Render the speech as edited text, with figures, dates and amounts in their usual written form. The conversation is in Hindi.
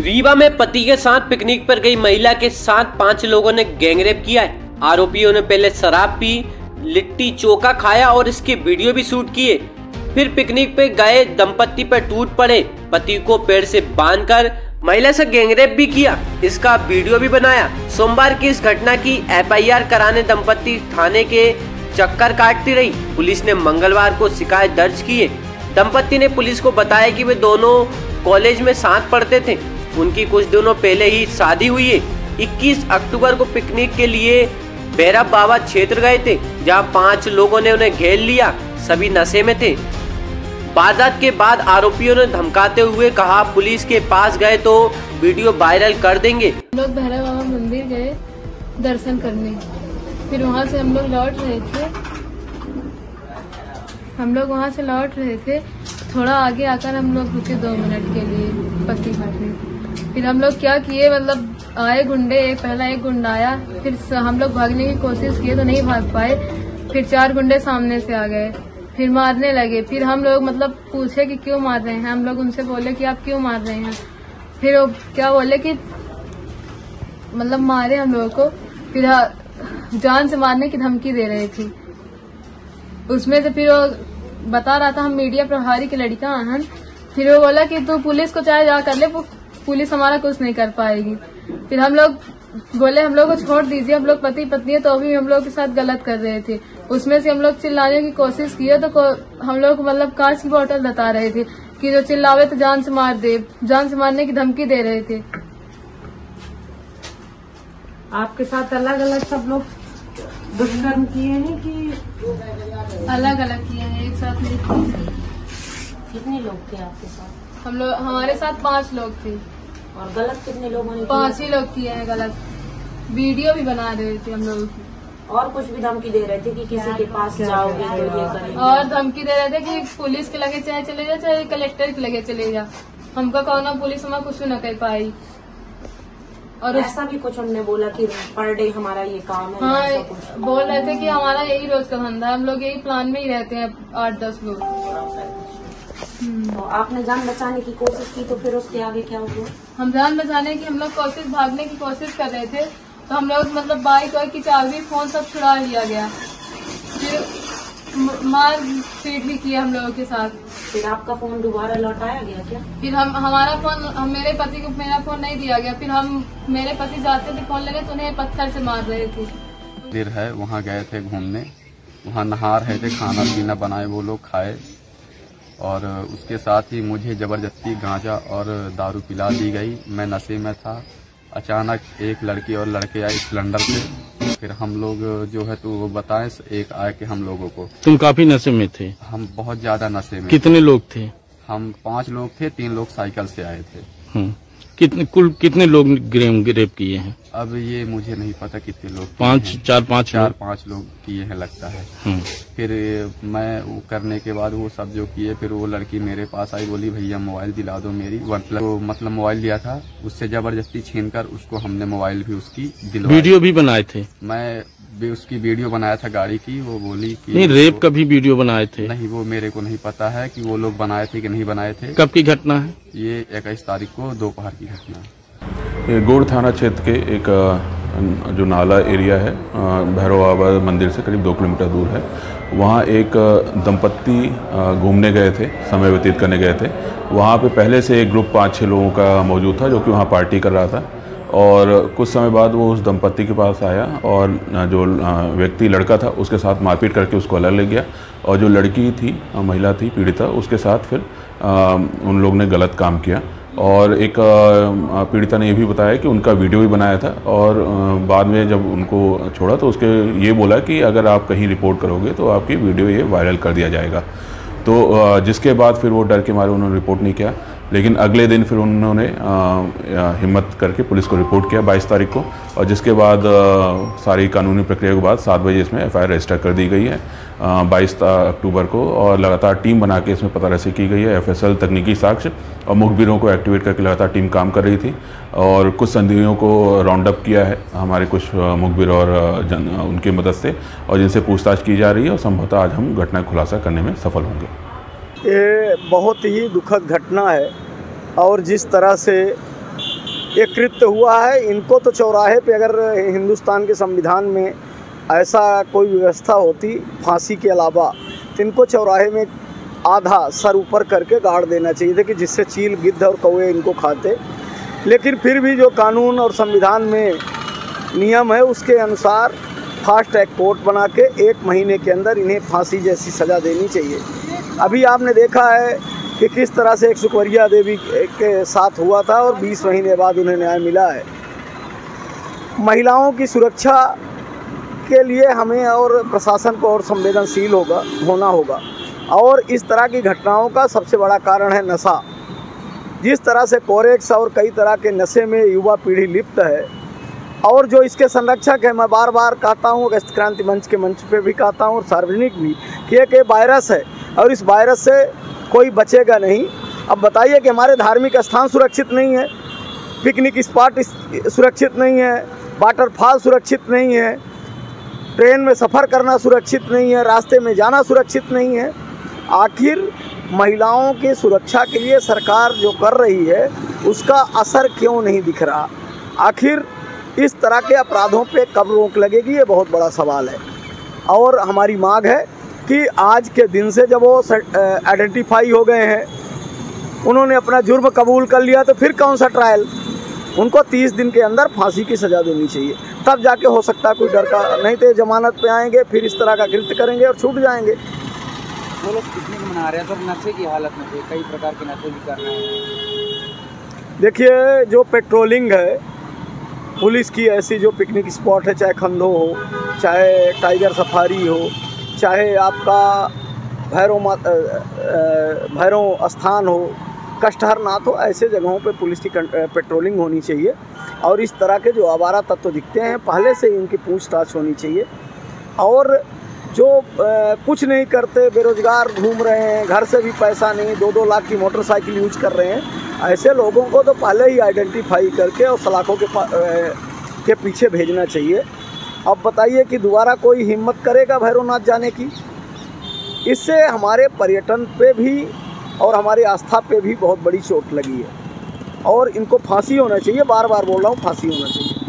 रीवा में पति के साथ पिकनिक पर गई महिला के साथ 5 लोगों ने गैंगरेप किया है। आरोपियों ने पहले शराब पी, लिट्टी चोखा खाया और इसके वीडियो भी शूट किए। फिर पिकनिक पे गए दंपत्ति पर टूट पड़े। पति को पेड़ से बांधकर महिला से गैंगरेप भी किया, इसका वीडियो भी बनाया। सोमवार की इस घटना की FIR कराने दंपत्ति थाने के चक्कर काटती रही। पुलिस ने मंगलवार को शिकायत दर्ज की है। दंपत्ति ने पुलिस को बताया कि वे दोनों कॉलेज में साथ पढ़ते थे। उनकी कुछ दिनों पहले ही शादी हुई है। 21 अक्टूबर को पिकनिक के लिए भैरव बाबा क्षेत्र गए थे, जहां 5 लोगों ने उन्हें घेर लिया। सभी नशे में थे। वारदात के बाद आरोपियों ने धमकाते हुए कहा, पुलिस के पास गए तो वीडियो वायरल कर देंगे। हम लोग भैरव बाबा मंदिर गए दर्शन करने, फिर वहाँ से हम लोग लौट रहे थे। थोड़ा आगे आकर हम लोग रुके 2 मिनट के लिए पत्ती काटने। फिर हम लोग क्या किए, मतलब आए गुंडे, पहला एक गुंडा आया, फिर हम लोग भागने की कोशिश किए तो नहीं भाग पाए। फिर 4 गुंडे सामने से आ गए, फिर मारने लगे। फिर हम लोग मतलब पूछे कि क्यों मार रहे हैं। हम लोग उनसे बोले कि आप क्यों मार रहे हैं। फिर वो क्या बोले कि मतलब मारे हम लोगों को, फिर जान से मारने की धमकी दे रहे थे। उसमें से फिर वो बता रहा था हम मीडिया प्रभारी की लड़का हन। फिर वो बोला कि तू पुलिस को चाहे जा कर ले, पुलिस हमारा कुछ नहीं कर पाएगी। फिर हम लोग बोले हम लोग को छोड़ दीजिए, हम लोग पति पत्नी है, तो भी हम लोग के साथ गलत कर रहे थे। उसमें से हम लोग चिल्लाने की कोशिश किए तो हम लोग मतलब कांच की बोतल बता रहे थे कि जो चिल्लावे तो जान से मार दे, जान से मारने की धमकी दे रहे थे। आपके साथ अलग अलग सब लोग दुष्कर्म किए हैं कि अलग अलग किए हैं, एक साथ नहीं किए। कितने लोग थे आपके साथ? हम लोग, हमारे साथ 5 लोग थे। और गलत कितने लोगों ने? 5 ही लोग किए हैं गलत। वीडियो भी बना रहे थे हम लोग की। और कुछ भी धमकी दे रहे थे कि किसी के पास जाओगे तो ये करेंगे। और धमकी दे रहे थे कि पुलिस के लगे चाहे चले जा, चाहे कलेक्टर के लगे चले जा, हमका कौन पुलिस हमारा कुछ न कर पाई। और ऐसा भी कुछ उन्होंने बोला कि पर डे हमारा ये काम है। हाँ, बोल रहे थे कि हमारा यही रोज का धंधा है, हम लोग यही प्लान में ही रहते हैं 8-10 लोग। तो आपने जान बचाने की कोशिश की तो फिर उसके आगे क्या हुआ? हम जान बचाने की हम लोग भागने की कोशिश कर रहे थे, तो हम लोग मतलब बाइक की चाबी, फोन सब छुड़ा लिया गया। फिर मार पीट भी किया हम लोगों के साथ। फिर आपका फोन दोबारा लौटाया गया क्या? फिर हमारा फोन, मेरे पति को मेरा फोन नहीं दिया गया। फिर मेरे पति जाते थे फोन लेने तो उन्हें पत्थर से मार रहे थे। मंदिर है, वहाँ गए थे घूमने, वहाँ नहा रहे थे, खाना पीना बनाए वो लोग खाए, और उसके साथ ही मुझे जबरदस्ती गांजा और दारू पिला दी गई। मैं नशे में था। अचानक एक लड़की और लड़के आए स्प्लेंडर से, फिर हम लोग जो है तो वो बताएं, एक आए कि हम लोगों को। तुम काफी नशे में थे? हम बहुत ज्यादा नशे में। कितने लोग थे? हम 5 लोग थे, 3 लोग साइकिल से आए थे। कुल कितने लोग ग्रेप किए हैं? अब ये मुझे नहीं पता कितने लोग। 4-5 लोग किए हैं लगता है। फिर मैं वो करने के बाद वो सब जो किए, फिर वो लड़की मेरे पास आई, बोली भैया मोबाइल दिला दो मेरी। मतलब मोबाइल लिया था, उससे जबरदस्ती छीनकर उसको हमने मोबाइल भी उसकी दिलवाई। वीडियो भी बनाए थे? मैं भी उसकी वीडियो बनाया था गाड़ी की। वो बोली कि नहीं, रेप का भी वीडियो बनाए थे? नहीं, वो मेरे को नहीं पता है कि वो लोग बनाए थे कि नहीं बनाए थे। कब की घटना है ये? 21 तारीख को दोपहर की घटना है। ये गोड़ थाना क्षेत्र के एक जो नाला एरिया है, भैरव बाबा मंदिर से करीब 2 किलोमीटर दूर है। वहाँ एक दंपत्ति घूमने गए थे, समय व्यतीत करने गए थे। वहाँ पे पहले से एक ग्रुप 5-6 लोगों का मौजूद था जो कि वहाँ पार्टी कर रहा था। और कुछ समय बाद वो उस दंपत्ति के पास आया और जो व्यक्ति लड़का था उसके साथ मारपीट करके उसको अलग ले गया। और जो लड़की थी, महिला थी पीड़िता, उसके साथ फिर उन लोग ने गलत काम किया। और एक पीड़िता ने ये भी बताया कि उनका वीडियो भी बनाया था, और बाद में जब उनको छोड़ा तो उसके ये बोला कि अगर आप कहीं रिपोर्ट करोगे तो आपकी वीडियो ये वायरल कर दिया जाएगा। तो जिसके बाद फिर वो डर के मारे उन्होंने रिपोर्ट नहीं किया। लेकिन अगले दिन फिर उन्होंने हिम्मत करके पुलिस को रिपोर्ट किया 22 तारीख को, और जिसके बाद सारी कानूनी प्रक्रिया के बाद 7 बजे इसमें FIR रजिस्टर कर दी गई है 22 अक्टूबर को। और लगातार टीम बना के इसमें पतारसी की गई है। FSL तकनीकी साक्ष्य और मुखबिरों को एक्टिवेट करके लगातार टीम काम कर रही थी, और कुछ संदिग्धों को राउंड अप किया है हमारे कुछ मुखबिर और उनकी मदद से, और जिनसे पूछताछ की जा रही है, और संभवतः आज हम घटना खुलासा करने में सफल होंगे। ये बहुत ही दुखद घटना है, और जिस तरह से ये कृत्य हुआ है। इनको तो चौराहे पे अगर हिंदुस्तान के संविधान में ऐसा कोई व्यवस्था होती फांसी के अलावा, तो इनको चौराहे में आधा सर ऊपर करके गाड़ देना चाहिए था कि जिससे चील, गिद्ध और कौवे इनको खाते। लेकिन फिर भी जो कानून और संविधान में नियम है उसके अनुसार फास्ट ट्रैक कोर्ट बना के 1 महीने के अंदर इन्हें फांसी जैसी सज़ा देनी चाहिए। अभी आपने देखा है कि किस तरह से एक सुकवरिया देवी के साथ हुआ था और 20 महीने बाद उन्हें न्याय मिला है। महिलाओं की सुरक्षा के लिए हमें और प्रशासन को और संवेदनशील होना होगा। और इस तरह की घटनाओं का सबसे बड़ा कारण है नशा। जिस तरह से कोरेक्स और कई तरह के नशे में युवा पीढ़ी लिप्त है, और जो इसके संरक्षक है, मैं बार बार कहता हूँ, अगस्त क्रांति मंच के मंच पे भी कहता हूँ और सार्वजनिक भी, कि एक वायरस है और इस वायरस से कोई बचेगा नहीं। अब बताइए कि हमारे धार्मिक स्थान सुरक्षित नहीं है, पिकनिक स्पॉट सुरक्षित नहीं है, वाटरफॉल सुरक्षित नहीं है, ट्रेन में सफ़र करना सुरक्षित नहीं है, रास्ते में जाना सुरक्षित नहीं है। आखिर महिलाओं की सुरक्षा के लिए सरकार जो कर रही है उसका असर क्यों नहीं दिख रहा? आखिर इस तरह के अपराधों पे कब रोक लगेगी, ये बहुत बड़ा सवाल है। और हमारी मांग है कि आज के दिन से जब वो आइडेंटिफाई हो गए हैं, उन्होंने अपना जुर्म कबूल कर लिया, तो फिर कौन सा ट्रायल? उनको 30 दिन के अंदर फांसी की सज़ा देनी चाहिए, तब जाके हो सकता है कोई डर का, नहीं तो जमानत पे आएंगे, फिर इस तरह का कृत्य करेंगे और छूट जाएंगे। वो लोग पिकनिक मना रहे हैं तो नशे की हालत में थे, कई प्रकार के नशे भी कर रहे हैं। देखिए, जो पेट्रोलिंग है पुलिस की, ऐसी जो पिकनिक स्पॉट है, चाहे खंडो हो, चाहे टाइगर सफारी हो, चाहे आपका भैरव स्थान हो, कष्टहरनाथ हो, ऐसे जगहों पे पुलिस की पेट्रोलिंग होनी चाहिए। और इस तरह के जो आवारा तत्व दिखते हैं, पहले से इनकी पूछताछ होनी चाहिए। और जो कुछ नहीं करते, बेरोजगार घूम रहे हैं, घर से भी पैसा नहीं, 2-2 लाख की मोटरसाइकिल यूज कर रहे हैं, ऐसे लोगों को तो पहले ही आइडेंटिफाई करके और सलाखों के पीछे भेजना चाहिए। अब बताइए कि दोबारा कोई हिम्मत करेगा भैरवनाथ जाने की? इससे हमारे पर्यटन पे भी और हमारी आस्था पे भी बहुत बड़ी चोट लगी है। और इनको फांसी होना चाहिए, बार बार बोल रहा हूँ, फांसी होना चाहिए।